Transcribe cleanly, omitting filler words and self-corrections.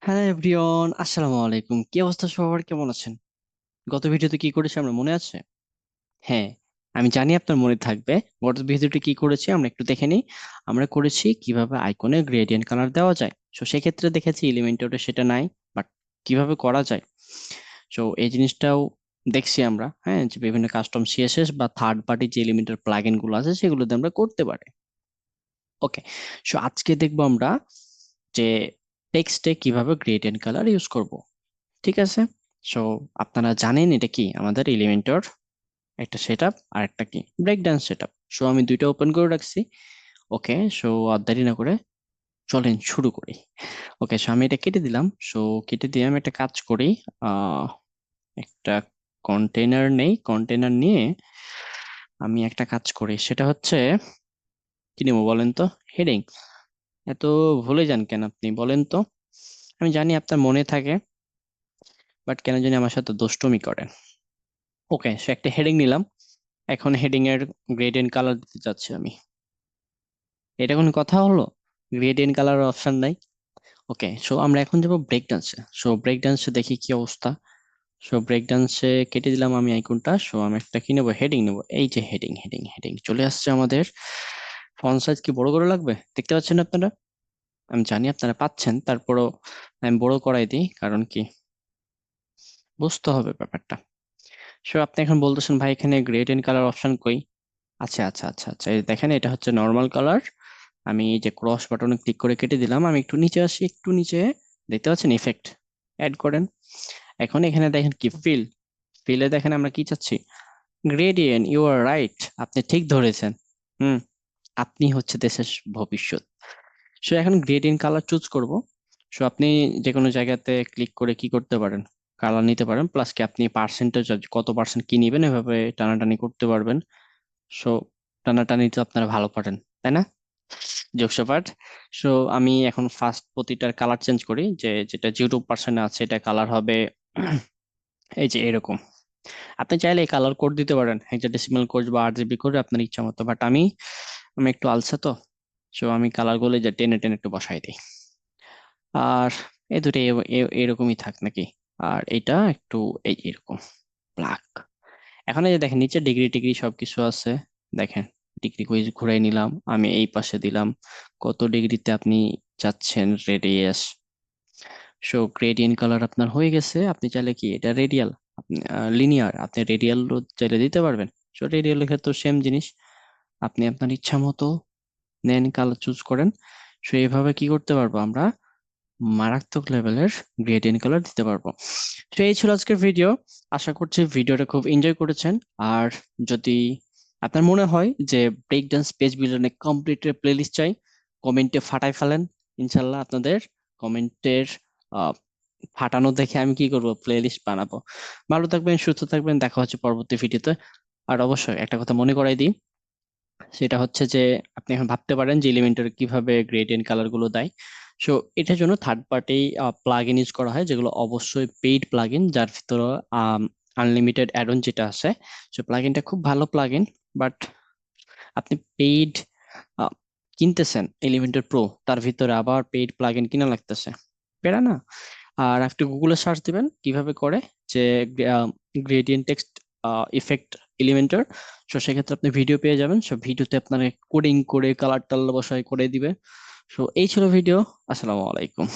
Hello everyone, আসসালামু আলাইকুম। কি অবস্থা সবার? কেমন আছেন? গত ভিডিওতে কি করেছি আমরা মনে আছে? হ্যাঁ, আমি জানি আপনার মনে থাকবে। গত ভিডিওতে কি করেছি আমরা একটু দেখে নিই। আমরা করেছি কিভাবে আইকনে গ্রেডিয়েন্ট কালার দেওয়া যায়। তো সেক্ষেত্রে দেখেছি এলিমেন্টরে সেটা নাই, বাট কিভাবে করা যায়। তো এই জিনিসটাও দেখছি আমরা, হ্যাঁ, যে বিভিন্ন কাস্টম সিএসএস বা থার্ড পার্টি যে এলিমেন্টের প্লাগইন গুলো আছে সেগুলোতে আমরা করতে পারি। ওকে, সো আজকে দেখবো আমরা যে টেক্সটে কিভাবে গ্রেডিয়েন্ট কালার ইউজ করব। ঠিক আছে। সো আপনারা জানেন এটা কি আমাদের এলিমেন্টর একটা সেটআপ আর একটা কি ব্রেক ডান্স সেটআপ। সো আমি দুইটা ওপেন করে রাখছি। ওকে, সো আর দেরি না করে চলেন শুরু করি। ওকে, সো আমি এটা কেটে দিলাম। সো কেটে দিয়ে আমি একটা কাজ করি। আহ একটা কন্টেনার নেই, কন্টেনার নিয়ে আমি একটা কাজ করি, সেটা হচ্ছে কি নেবো বলেন তো? হেডিং। এত ভুলে যান কেন আপনি বলেন তো? আমি জানি আপনার মনে থাকে, বাট কেন জানি আমার সাথে দুষ্টুমি করেন। ওকে, সো একটা হেডিং নিলাম। এখন হেডিং এর গ্রেডিয়েন্ট কালার দিতে চাচ্ছি আমি। এটা কোনো কথা হলো? গ্রেডিয়েন্ট কালার অপশন নাই। ওকে, সো আমরা এখন যাবো ব্রেক ডান্সে। সো ব্রেক ডান্সে দেখি কি অবস্থা। সো ব্রেক ডান্সে কেটে দিলাম আমি আইকনটা। সো আমি একটা কি নেবো, হেডিং নেবো। এই যে হেডিং, হেডিং, হেডিং চলে আসছে আমাদের। ফন্ট সাইজ কি বড় করে লাগবে? দেখতে পাচ্ছেন আপনারা? আমি জানি আপনারা পাচ্ছেন, তারপরও আমি বড় করাই দিই, কারণ কি বুঝতে হবে ব্যাপারটা। সো আপনি এখন বলতেছেন ভাই এখানে গ্রেডিয়েন্ট কালার অপশন কই? আচ্ছা আচ্ছা আচ্ছা আচ্ছা, এই দেখেন এটা হচ্ছে নর্মাল কালার। আমি এই যে ক্রস বাটনে ক্লিক করে কেটে দিলাম। আমি একটু নিচে আসি, একটু নিচে দেখতে পাচ্ছেন ইফেক্ট অ্যাড করেন। এখন এখানে দেখেন কি ফিল, ফিলে দেখেন আমরা কি চাচ্ছি, গ্রেডিয়েন্ট। ইউ আর রাইট, আপনি ঠিক ধরেছেন। হুম, আপনি হচ্ছে দেশের ভবিষ্যৎ। সো এখন গ্রেডিয়েন্ট কালার চুজ করব। সো আপনি যে কোনো জায়গাতে ক্লিক করে কি করতে পারেন, কালার নিতে পারেন, প্লাস কি আপনি পার্সেন্টেজ কত পার্সেন্ট কি নিবেন এভাবে টানাটানি করতে পারবেন। সো টানাটানি তো আপনারা ভালো পারেন, তাই না? যোগসাপাট। সো আমি এখন ফার্স্ট প্রতিটার কালার চেঞ্জ করি, যে যেটা 0% আছে এটা কালার হবে এই যে এরকম। আপনি চাইলে এই কালার কোড দিতে পারেন, হেক্সাডেসিমাল কোড বা আরজিবি কোড আপনার ইচ্ছা মতো, বাট আমি আমি একটু আলসা তো। সো আমি কালার গুলো যে টেনে টেনে একটু বসাই দিই। আর এই দুটো এরকমই থাক নাকি। আর এটা একটু এই এরকম ব্ল্যাক। এখন এই যে দেখেন নিচে ডিগ্রি টিগ্রি সবকিছু আছে। দেখেন ডিগ্রি কুইজ ঘুরাই নিলাম, আমি এই পাশে দিলাম কত ডিগ্রিতে আপনি চাচ্ছেন রেডিয়াস। সো গ্রেডিয়েন্ট কালার আপনার হয়ে গেছে। আপনি চাইলে কি এটা রেডিয়াল, আপনি লিনিয়ার, আপনি রেডিয়াল চাইলে দিতে পারবেন। সো রেডিয়াল ক্ষেত্রে সেম জিনিস, আপনি আপনার ইচ্ছা মতো নেন, কালার চুজ করেন। সো এইভাবে কি করতে পারবো আমরা, মারাত্মক লেভেলের গ্রেডিয়েন্ট কালার দিতে পারবো। তো এই ছিল আজকের ভিডিও। আশা করছি ভিডিওটা খুব এনজয় করেছেন। আর যদি আপনার মনে হয় যে break dance page builder complete playlist চাই, কমেন্টে ফাটাই ফেলেন। ইনশাল্লাহ আপনাদের কমেন্টের ফাটানো দেখে আমি কি করব, প্লেলিস্ট বানাবো। ভালো থাকবেন, সুস্থ থাকবেন, দেখা হচ্ছে পরবর্তী ভিডিওতে। আর অবশ্যই একটা কথা মনে করাই দিই, সেটা হচ্ছে যে আপনি এখন ভাবতে পারেন যে এলিমেন্টর কিভাবে গ্রেডিয়েন্ট কালার গুলো দেয়। সো এটার জন্য third party plug in use করা হয়, যেগুলো অবশ্যই পেইড প্লাগ ইন, যার ভিতরে আনলিমিটেড অ্যাড অন যেটা আছে। সো প্লাগ ইনটা খুব ভালো প্লাগ ইন, বাট আপনি পেইড কিনতেছেন এলিমেন্টর প্রো, তার ভিতরে আবার পেইড প্লাগ ইন কিনা লাগতেছে, পেরা না। আর একটু গুগলে সার্চ দিবেন কিভাবে করে যে gradient text effect Elementor. So সেক্ষেত্রে আপনি ভিডিও পেয়ে যাবেন। সো ভিডিওতে আপনার কোডিং করে কালার টালার বসায় করে দিবে। সো এই ছিল ভিডিও। আসসালামু আলাইকুম।